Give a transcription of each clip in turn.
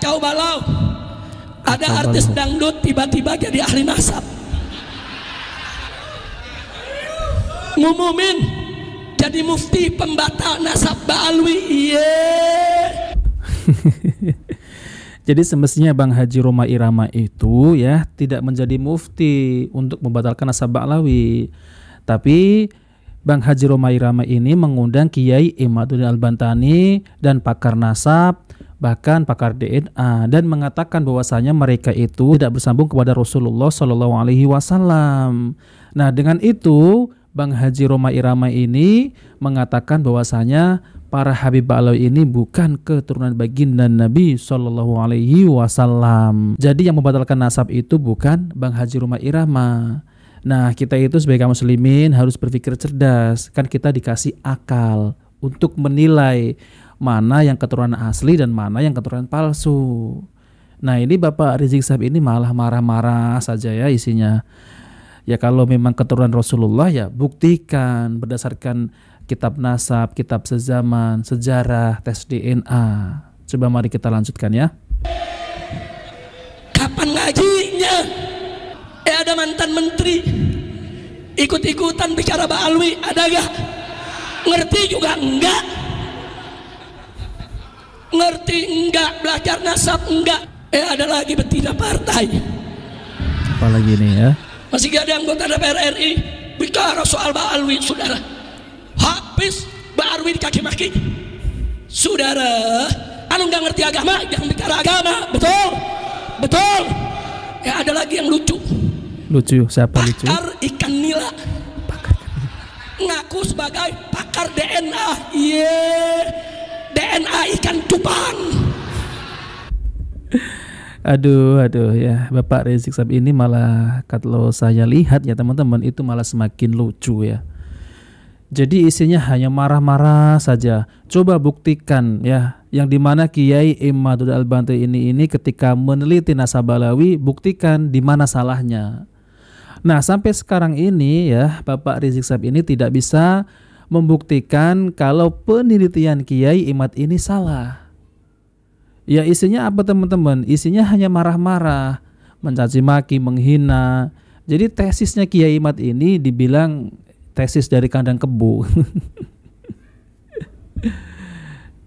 Kacau balau. Ada artis dangdut tiba-tiba jadi ahli nasab. Ngumumin jadi mufti pembatal nasab Ba'alwi. Iya. Jadi semestinya Bang Haji Roma Irama itu ya tidak menjadi mufti untuk membatalkan nasab Ba'alawi. Tapi Bang Haji Roma Irama ini mengundang Kiai Imaduddin Al-Bantani dan pakar nasab, bahkan pakar DNA, dan mengatakan bahwasanya mereka itu tidak bersambung kepada Rasulullah Shallallahu Alaihi Wasallam. Nah, dengan itu Bang Haji Roma Irama ini mengatakan bahwasanya para Habib Ba'alawi ini bukan keturunan baginda Nabi Shallallahu Alaihi Wasallam. Jadi yang membatalkan nasab itu bukan Bang Haji Roma Irama. Nah, kita itu sebagai kaum muslimin harus berpikir cerdas. Kan kita dikasih akal untuk menilai mana yang keturunan asli dan mana yang keturunan palsu. Nah, ini Bapak Rizik Syihab ini malah marah-marah saja ya isinya. Ya kalau memang keturunan Rasulullah ya buktikan berdasarkan kitab nasab, kitab sezaman, sejarah, tes DNA. Coba mari kita lanjutkan ya. Kapan ngajinya? Ada mantan menteri ikut-ikutan bicara Ba'alwi, ada gak? Ngerti juga enggak? Ngerti enggak? Belajar nasab enggak? Ada lagi betina partai. Apalagi nih ya? Masih ada anggota DPR RI bicara soal Ba'alwi, saudara. Habis Ba'alwi dikaki maki. Saudara, anu nggak ngerti agama, jangan bicara agama, betul? Betul. Ya ada lagi yang lucu. Lucu, siapa lucu? Pakar ikan nila. Ngaku sebagai pakar DNA. Iya, DNA ikan cupang. Aduh ya, Bapak Rizik Syihab ini malah kalau saya lihat ya teman-teman itu malah semakin lucu ya. Jadi isinya hanya marah-marah saja. Coba buktikan ya, yang dimana Kiai Imaduddin Al-Bantani ini ketika meneliti nasab Ba'alawi, buktikan di mana salahnya. Nah, sampai sekarang ini ya, Bapak Rizik Syihab ini tidak bisa membuktikan kalau penelitian Kiai Imad ini salah. Ya isinya apa teman-teman? Isinya hanya marah-marah, mencaci maki, menghina. Jadi tesisnya Kiai Imad ini dibilang tesis dari kandang kebo.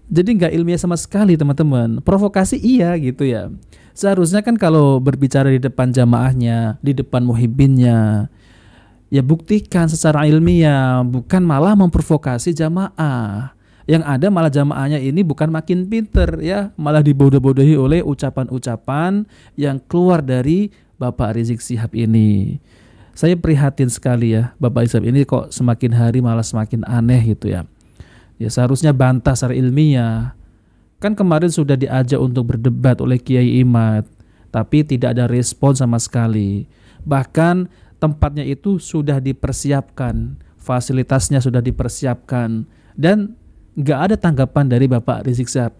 Jadi nggak ilmiah sama sekali teman-teman. Provokasi iya gitu ya. Seharusnya kan kalau berbicara di depan jamaahnya, di depan muhibbinnya, ya buktikan secara ilmiah, bukan malah memprovokasi jamaah. Yang ada malah jamaahnya ini bukan makin pinter ya, malah dibodoh-bodohi oleh ucapan-ucapan yang keluar dari Bapak Rizik Syihab ini. Saya prihatin sekali ya, Bapak Rizik Syihab ini kok semakin hari malah semakin aneh gitu ya. Ya seharusnya bantah secara ilmiah. Kan kemarin sudah diajak untuk berdebat oleh Kiai Imad, tapi tidak ada respon sama sekali. Bahkan tempatnya itu sudah dipersiapkan, fasilitasnya sudah dipersiapkan, dan nggak ada tanggapan dari Bapak Rizik Syihab.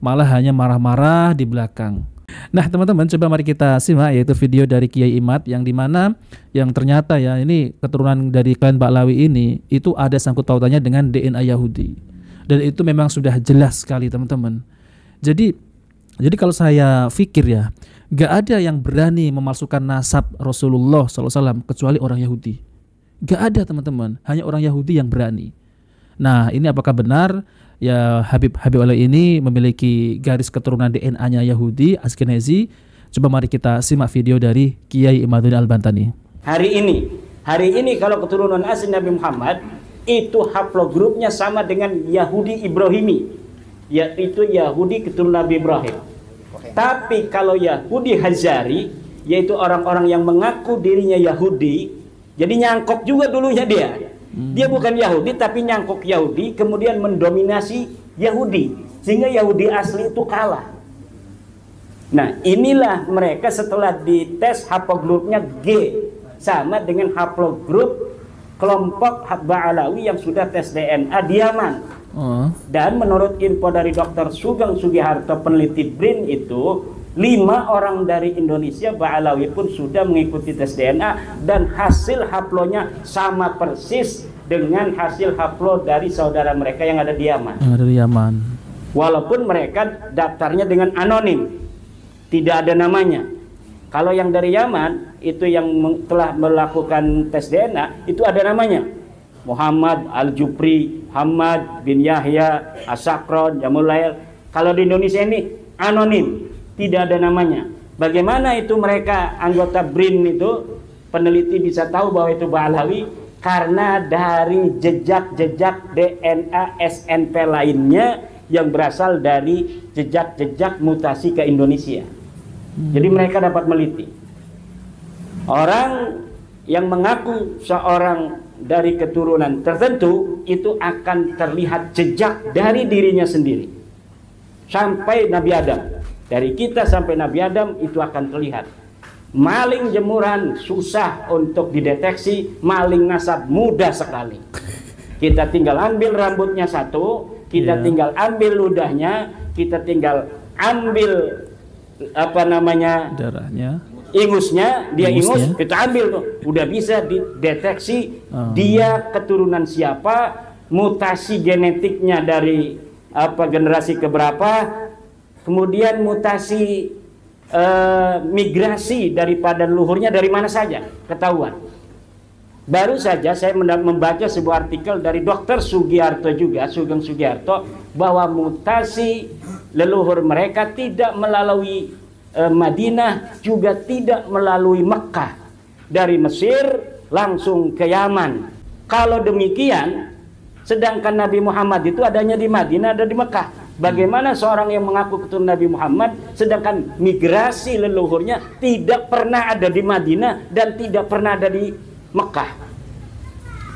Malah hanya marah-marah di belakang. Nah teman-teman, coba mari kita simak yaitu video dari Kiai Imad yang dimana yang ternyata ya ini keturunan dari klan Ba'alawi ini itu ada sangkut pautannya dengan DNA Yahudi. Dan itu memang sudah jelas sekali teman-teman. Jadi kalau saya pikir ya, gak ada yang berani memalsukan nasab Rasulullah SAW kecuali orang Yahudi. Gak ada teman-teman, hanya orang Yahudi yang berani. Nah ini apakah benar ya Habib Ba'alawi ini memiliki garis keturunan DNA-nya Yahudi, Ashkenazi? Coba mari kita simak video dari Kiai Imaduddin Al-Bantani. Hari ini kalau keturunan asli Nabi Muhammad itu haplogrupnya sama dengan Yahudi Ibrahimi, yaitu Yahudi keturunan Nabi Ibrahim. Tapi kalau Yahudi Hazari, yaitu orang-orang yang mengaku dirinya Yahudi, jadi nyangkok juga dulunya dia. Dia bukan Yahudi tapi nyangkok Yahudi, kemudian mendominasi Yahudi, sehingga Yahudi asli itu kalah. Nah inilah mereka setelah dites haplogrupnya G sama dengan haplogrup kelompok Ba'alawi yang sudah tes DNA di Yaman. Dan menurut info dari Dr. Sugeng Sugiharto peneliti BRIN itu 5 orang dari Indonesia Ba'alawi pun sudah mengikuti tes DNA dan hasil haplonya sama persis dengan hasil haplo dari saudara mereka yang ada di Yaman. Dari Yaman. Walaupun mereka daftarnya dengan anonim. tidak ada namanya. Kalau yang dari Yaman itu yang telah melakukan tes DNA itu ada namanya. Muhammad Al-Jupri, Muhammad bin Yahya, As-Sakron, Jamulail. Kalau di Indonesia ini anonim, tidak ada namanya. Bagaimana itu mereka anggota BRIN itu, peneliti bisa tahu bahwa itu Ba'alawi? Karena dari jejak-jejak DNA SNP lainnya yang berasal dari jejak-jejak mutasi ke Indonesia. Jadi mereka dapat meliti. Orang yang mengaku seorang dari keturunan tertentu itu akan terlihat jejak dari dirinya sendiri. Sampai Nabi Adam. Dari kita sampai Nabi Adam itu akan terlihat. Maling jemuran susah untuk dideteksi, maling nasab mudah sekali. Kita tinggal ambil rambutnya satu, kita tinggal ambil ludahnya, kita tinggal ambil darahnya, ingusnya, ingus, kita ambil tuh, udah bisa dideteksi dia keturunan siapa, mutasi genetiknya dari generasi keberapa, kemudian mutasi migrasi daripada leluhurnya dari mana saja ketahuan. Baru saja saya membaca sebuah artikel dari Dr. Sugiarto juga, Sugeng Sugiarto, bahwa mutasi leluhur mereka tidak melalui Madinah, juga tidak melalui Mekah. Dari Mesir langsung ke Yaman. Kalau demikian, sedangkan Nabi Muhammad itu adanya di Madinah dan di Mekah. Bagaimana seorang yang mengaku keturunan Nabi Muhammad sedangkan migrasi leluhurnya tidak pernah ada di Madinah dan tidak pernah ada di Mekah?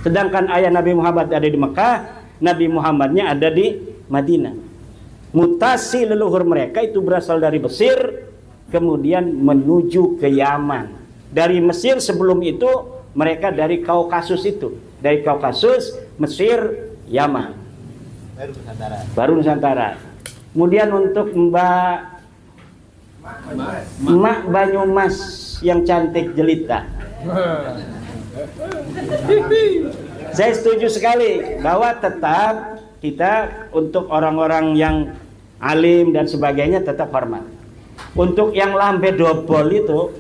Sedangkan ayah Nabi Muhammad ada di Mekah, Nabi Muhammadnya ada di Madinah. Mutasi leluhur mereka itu berasal dari Mesir, kemudian menuju ke Yaman. Dari Mesir sebelum itu mereka dari Kaukasus itu, dari Kaukasus, Mesir, Yaman. Baru Nusantara. Kemudian untuk Mbak Banyumas yang cantik jelita, saya setuju sekali bahwa tetap kita untuk orang-orang yang alim dan sebagainya tetap hormat. Untuk yang lambe dobol itu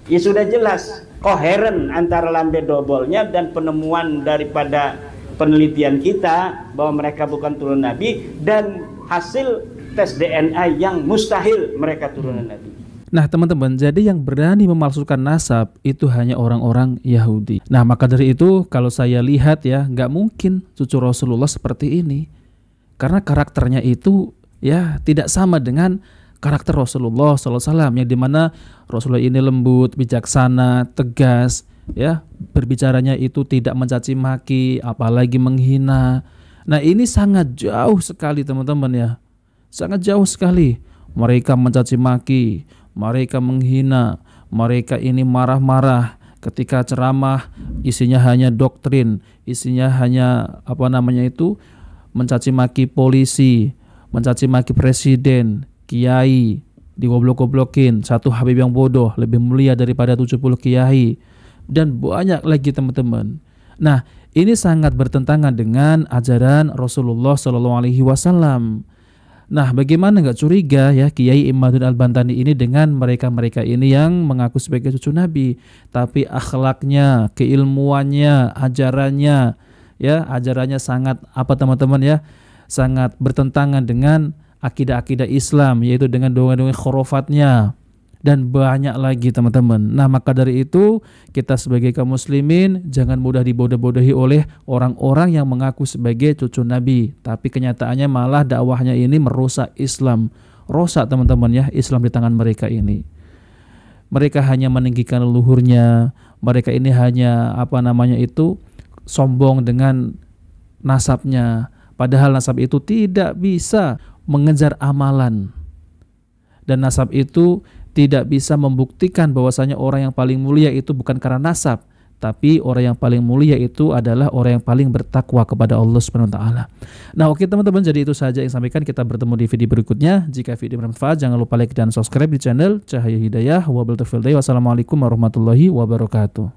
ya sudah jelas koheren antara lambe dobolnya dan penemuan daripada penelitian kita bahwa mereka bukan turunan Nabi dan hasil tes DNA yang mustahil mereka turunan Nabi. Nah teman-teman, jadi yang berani memalsukan nasab itu hanya orang-orang Yahudi. Nah maka dari itu kalau saya lihat ya, nggak mungkin cucu Rasulullah seperti ini. Karena karakternya itu ya tidak sama dengan karakter Rasulullah SAW, yang dimana Rasulullah ini lembut, bijaksana, tegas, ya berbicaranya itu tidak mencaci maki, apalagi menghina. Nah ini sangat jauh sekali teman-teman ya, sangat jauh sekali. Mereka mencaci maki, mereka menghina, mereka ini marah-marah ketika ceramah isinya hanya doktrin, isinya hanya mencaci maki polisi, mencaci maki presiden, kiai, digoblok-goblokin, satu Habib yang bodoh lebih mulia daripada 70 kiai, dan banyak lagi teman-teman. Nah ini sangat bertentangan dengan ajaran Rasulullah SAW. Nah bagaimana nggak curiga ya Kiai Imaduddin Al-Bantani ini dengan mereka-mereka ini yang mengaku sebagai cucu Nabi, tapi akhlaknya, keilmuannya, ajarannya sangat teman-teman ya, sangat bertentangan dengan akidah-akidah Islam, yaitu dengan dongeng-dongeng khurafatnya dan banyak lagi teman-teman. Nah maka dari itu kita sebagai kaum muslimin jangan mudah dibodoh-bodohi oleh orang-orang yang mengaku sebagai cucu Nabi, tapi kenyataannya malah dakwahnya ini merusak Islam. Rusak teman-teman ya Islam di tangan mereka ini. Mereka hanya meninggikan leluhurnya, mereka ini hanya sombong dengan nasabnya, padahal nasab itu tidak bisa mengejar amalan, dan nasab itu tidak bisa membuktikan bahwasanya orang yang paling mulia itu bukan karena nasab, tapi orang yang paling mulia itu adalah orang yang paling bertakwa kepada Allah Subhanahu wa taala. Nah, oke teman-teman, jadi itu saja yang sampaikan. Kita bertemu di video berikutnya. Jika video bermanfaat, jangan lupa like dan subscribe di channel Cahaya Hidayah. Wassalamualaikum warahmatullahi wabarakatuh.